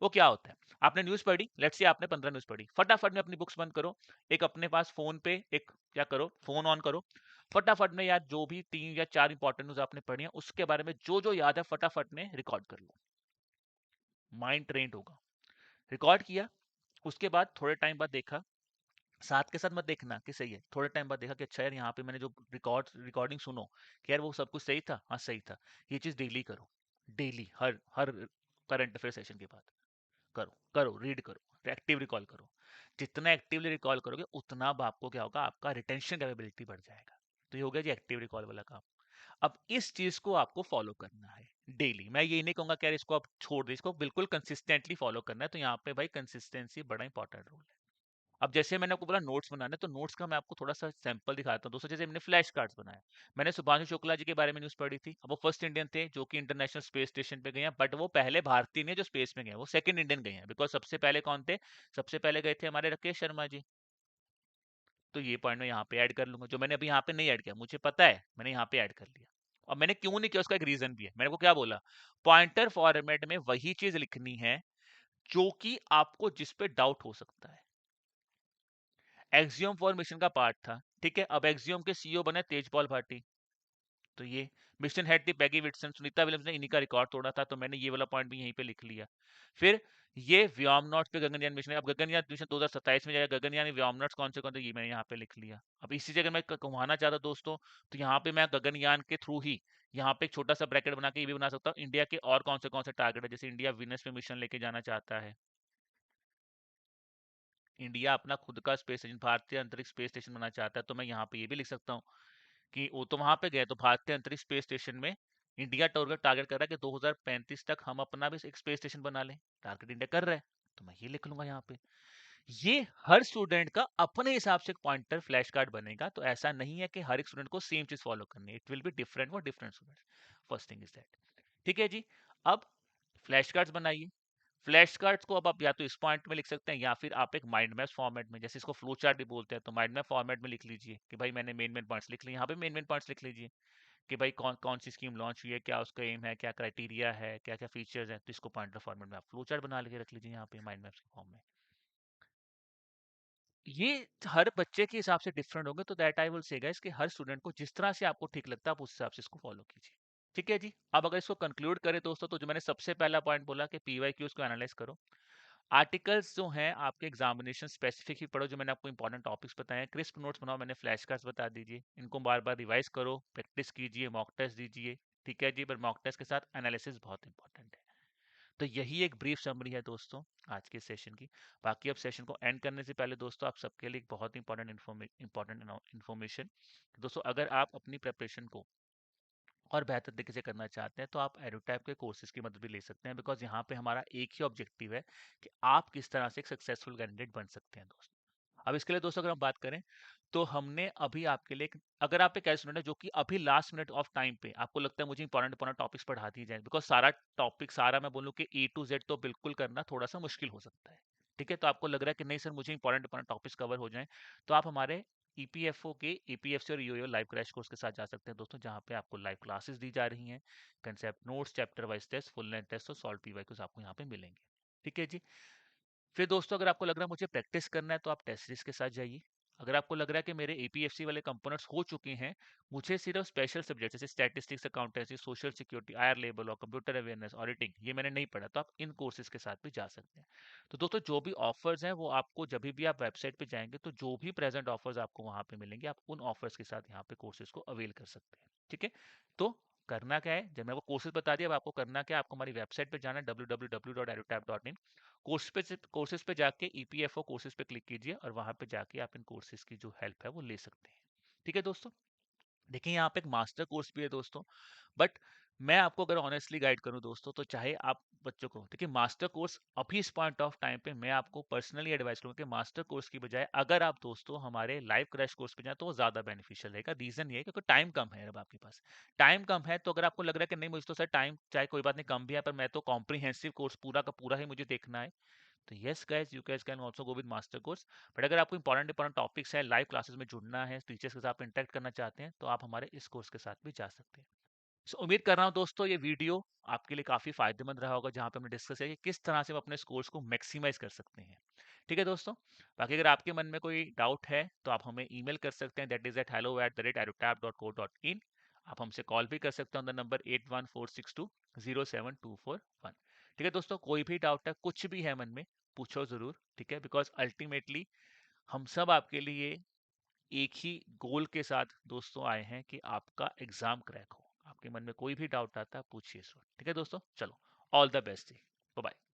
वो क्या होता है, आपने न्यूज पढ़ी, लेट्स से आपने 15 न्यूज पढ़ी, फटाफट में अपनी बुक्स बंद करो, एक अपने पास फोन पे एक क्या करो, फोन ऑन करो, फटाफट में यार जो भी 3 या 4 इंपॉर्टेंट न्यूज आपने पढ़ी है उसके बारे में जो जो याद है फटाफट में रिकॉर्ड कर लो। माइंड ट्रेंड होगा। रिकॉर्ड किया, उसके बाद थोड़े टाइम बाद देखा, साथ के साथ मत देखना कि सही है, थोड़े टाइम बाद देखा कि अच्छा यार यहाँ पे मैंने जो रिकॉर्डिंग सुनो कि यार वो सब कुछ सही था, हाँ सही था। ये चीज डेली करो, डेली हर हर करंट अफेयर सेशन के बाद करो करो, रीड करो, एक्टिव रिकॉल करो। जितना एक्टिवली रिकॉल करोगे उतना अब आपको क्या होगा, आपका रिटेंशन कैपेबिलिटी बढ़ जाएगा। तो ये हो गया जी एक्टिव रिकॉल वाला काम। अब इस चीज को आपको फॉलो करना है डेली। मैं ये नहीं कहूंगा कि यार इसको आप छोड़ दे, इसको बिल्कुल कंसिस्टेंटली फॉलो करना है। तो यहाँ पे भाई कंसिस्टेंसी बड़ा इंपॉर्टेंट रोल है। अब जैसे मैंने आपको बोला नोट्स बनाना है, तो नोट्स का मैं आपको थोड़ा सा सैंपल दिखाता हूँ दोस्तों। जैसे मैंने फ्लैश कार्ड्स बनाए, मैंने सुभाष शुक्ला जी के बारे में न्यूज पढ़ी थी। अब वो फर्स्ट इंडियन थे जो कि इंटरनेशनल स्पेस स्टेशन पे गए हैं, बट वो पहले भारतीय नहीं है जो स्पेस में गए हैं, वो सेकंड इंडियन गए हैं। बिकॉज सबसे पहले कौन थे, सबसे पहले गए थे हमारे राकेश शर्मा जी। तो ये पॉइंट मैं यहाँ पे ऐड कर लूंगा, जो मैंने अभी यहाँ पे नहीं ऐड किया, मुझे पता है मैंने यहाँ पे ऐड कर लिया। और मैंने क्यों नहीं किया उसका एक रीजन भी है। मैंने को क्या बोला, पॉइंटर फॉर्मेट में वही चीज लिखनी है जो कि आपको जिस पे डाउट हो सकता है। एक्सियम फॉर्मेशन का पार्ट था, ठीक है। अब एक्सियम के सीईओ बने तेजपाल भाटी, तो ये मिशन हेड थी पैगी विटसन, सुनीता विलियम्स ने इन्हीं का रिकॉर्ड तोड़ा था, तो मैंने ये वाला पॉइंट भी यहीं पे लिख लिया। फिर ये व्योमनॉट पे गगनयान मिशन, अब गगनयान मिशन 2027 में जाएगा, गगनयान व्योमनॉट्स कौन से ये मैंने यहाँ पे लिख लिया। अब इसी जगह मैं घुमाना चाहता दोस्तों, तो यहाँ पे मैं गगनयान के थ्रू ही यहाँ पे एक छोटा सा ब्रैकेट बना के ये भी बना सकता हूँ, इंडिया के और कौन से टारगेट है। जैसे इंडिया विनस पे मिशन लेके जाना चाहता है, इंडिया अपना खुद का स्पेस स्टेशन, भारतीय अंतरिक्ष स्पेस स्टेशन बनाना चाहता है, तो मैं यहाँ पे ये भी लिख सकता हूँ कि वो तो वहां पे गए, तो भारतीय अंतरिक्ष स्पेस स्टेशन में इंडिया टारगेट कर रहा है कि 2035 तक हम अपना भी एक स्पेस स्टेशन बना लें। टारगेट इंडिया कर रहा है, तो मैं ये लिख लूंगा यहाँ पे। ये हर स्टूडेंट का अपने हिसाब से एक पॉइंटर फ्लैश कार्ड बनेगा। तो ऐसा नहीं है कि हर एक स्टूडेंट को सेम चीज फॉलो करनी है, it will be different for different students. First thing is that. ठीक है जी। अब फ्लैश कार्ड्स बनाइए। फ्लैश कार्ड्स को अब आप या तो इस पॉइंट में लिख सकते हैं, या फिर आप एक माइंड मैप फॉर्मेट में, जैसे इसको फ्लो चार्ट भी बोलते हैं, तो माइंड मैप फॉर्मेट में लिख लीजिए कि भाई मैंने मेन मेन पॉइंट्स लिख लिए। यहाँ पे मेन मेन पॉइंट्स लिख लीजिए कि भाई कौन कौन सी स्कीम लॉन्च हुई है, क्या उसका एम है, क्या क्राइटेरिया है, क्या क्या फीचर्स है। तो इसको पॉइंटर फॉर्मेट में आप फ्लो चार्ट बना के रख लीजिए यहाँ पे माइंड मैप्स के फॉर्म में। ये हर बच्चे के हिसाब से डिफरेंट होंगे, तो that I will say guys कि हर स्टूडेंट को जिस तरह से आपको ठीक लगता है आप उस हिसाब से इसको फॉलो कीजिए। ठीक है जी। अब अगर इसको कंक्लूड करें दोस्तों, तो जो मैंने सबसे पहला पॉइंट बोला कि पीवाईक्यूज को एनालाइज करो, आर्टिकल्स जो हैं आपके एग्जामिनेशन स्पेसिफिक ही पढ़ो, जो मैंने आपको इंपॉर्टेंट टॉपिक्स बताए हैं, क्रिस्प नोट्स बनाओ, मैंने फ्लैश कार्ड्स बता दीजिए, इनको बार बार रिवाइज करो, प्रैक्टिस कीजिए, मॉक टेस्ट दीजिए। ठीक है जी, पर मॉक टेस्ट के साथ एनालिसिस बहुत इंपॉर्टेंट है। तो यही एक ब्रीफ समरी है दोस्तों आज के सेशन की। बाकी अब सेशन को एंड करने से पहले दोस्तों, आप सबके लिए एक बहुत इंपॉर्टेंट इन्फॉर्मेशन। दोस्तों अगर आप अपनी प्रेपरेशन को और बेहतर तरीके से करना चाहते हैं, तो आप एडुटैप के कोर्सेज की मदद भी ले सकते हैं, बिकॉज यहाँ पे हमारा एक ही ऑब्जेक्टिव है कि आप किस तरह से एक सक्सेसफुल कैंडिडेट बन सकते हैं दोस्तों। अब इसके लिए दोस्तों अगर हम बात करें, तो हमने अभी आपके लिए अगर आप एक ऐसे स्टूडेंट है जो कि अभी लास्ट मिनट ऑफ टाइम पे आपको लगता है मुझे इंपॉर्टेंट इंपॉर्टेंट टॉपिक्स पढ़ा दिए जाए, बिकॉज सारा टॉपिक सारा मैं बोलूँ कि ए टू जेड तो बिल्कुल करना थोड़ा सा मुश्किल हो सकता है। ठीक है, तो आपको लग रहा है कि नहीं सर मुझे इंपॉर्टेंट इंपॉर्टेंट टॉपिक्स कवर हो जाएं, तो आप हमारे ईपीएफओ के ईपीएफसी और ईओ लाइव क्रैश कोर्स के साथ जा सकते हैं दोस्तों, जहाँ पे आपको लाइव क्लासेस दी जा रही हैं, concept notes, chapter wise test, full length test और सॉल्व पीवाईक्यूज आपको यहाँ पे मिलेंगे। ठीक है जी। फिर दोस्तों अगर आपको लग रहा है मुझे प्रैक्टिस करना है, तो आप टेस्ट सीरीज के साथ जाइए। अगर आपको लग रहा है कि मेरे एपीएफसी वाले कंपोनेंट्स हो चुके हैं, मुझे सिर्फ स्पेशल सब्जेक्ट जैसे स्टैटिस्टिक्स, अकाउंटेंसी, सोशल सिक्योरिटी, आयर लेबल और कंप्यूटर अवेयरनेस, ऑडिटिंग ये मैंने नहीं पढ़ा, तो आप इन कोर्सेज के साथ भी जा सकते हैं। तो दोस्तों जो भी ऑफर्स हैं वो आपको जब भी आप वेबसाइट पे जाएंगे, तो जो भी प्रेजेंट ऑफर्स आपको वहां पे मिलेंगे, आप उन ऑफर्स के साथ यहाँ पे कोर्सेज को अवेल कर सकते हैं। ठीक है, तो करना क्या है, जब मैं आपको कोर्सेज बता दिया, अब आपको करना क्या है, आपको हमारी वेबसाइट पे जाना है www.edutap.in। कोर्सेज पे जाके ईपीएफओ कोर्सेज पे क्लिक कीजिए और वहां पे जाके आप इन कोर्सेज की जो हेल्प है वो ले सकते हैं। ठीक है दोस्तों। देखिए यहाँ पे एक मास्टर कोर्स भी है दोस्तों, बट मैं आपको अगर ऑनेस्टली गाइड करूं दोस्तों, तो चाहे आप बच्चों को देखिए मास्टर कोर्स अभी इस पॉइंट ऑफ टाइम पे मैं आपको पर्सनली एडवाइस करूंगा कि मास्टर कोर्स की बजाय अगर आप दोस्तों हमारे लाइव क्रैश कोर्स पे जाएं, तो वो ज्यादा बेनिफिशियल रहेगा। रीजन ये है क्योंकि टाइम कम है। अब आपके पास टाइम कम है, तो अगर आपको लग रहा है कि नहीं मुझे तो सर टाइम चाहे कोई बात नहीं कम भी है, पर मैं तो कॉम्प्रीहेंसिव कोर्स पूरा का पूरा ही मुझे देखना है, तो yes guys you guys can also go with master course. But अगर आपको इंपॉर्टेंट इंपॉर्टेंट टॉपिक्स है, लाइव क्लासेस में जुड़ना है, टीचर्स के साथ इंटरेक्ट करना चाहते हैं, तो आप हमारे इस कोर्स के साथ भी जा सकते हैं। So, उम्मीद कर रहा हूँ दोस्तों ये वीडियो आपके लिए काफी फायदेमंद रहा होगा, जहां पे हमने डिस्कस किया कि किस तरह से हम अपने स्कोर्स को मैक्सिमाइज कर सकते हैं। ठीक है दोस्तों। बाकी अगर आपके मन में कोई डाउट है, तो आप हमें ईमेल कर सकते हैं, दैट इज एट hello@edutap.co.in। आप हमसे कॉल भी कर सकते हैं ऑन द नंबर 8146207241। ठीक है दोस्तों, कोई भी डाउट है, कुछ भी है मन में, पूछो जरूर। ठीक है, बिकॉज अल्टीमेटली हम सब आपके लिए एक ही गोल के साथ दोस्तों आए हैं कि आपका एग्जाम क्रैक हो। आपके मन में कोई भी डाउट आता है, पूछिए सर। ठीक है दोस्तों, चलो, ऑल द बेस्ट जी। Bye bye.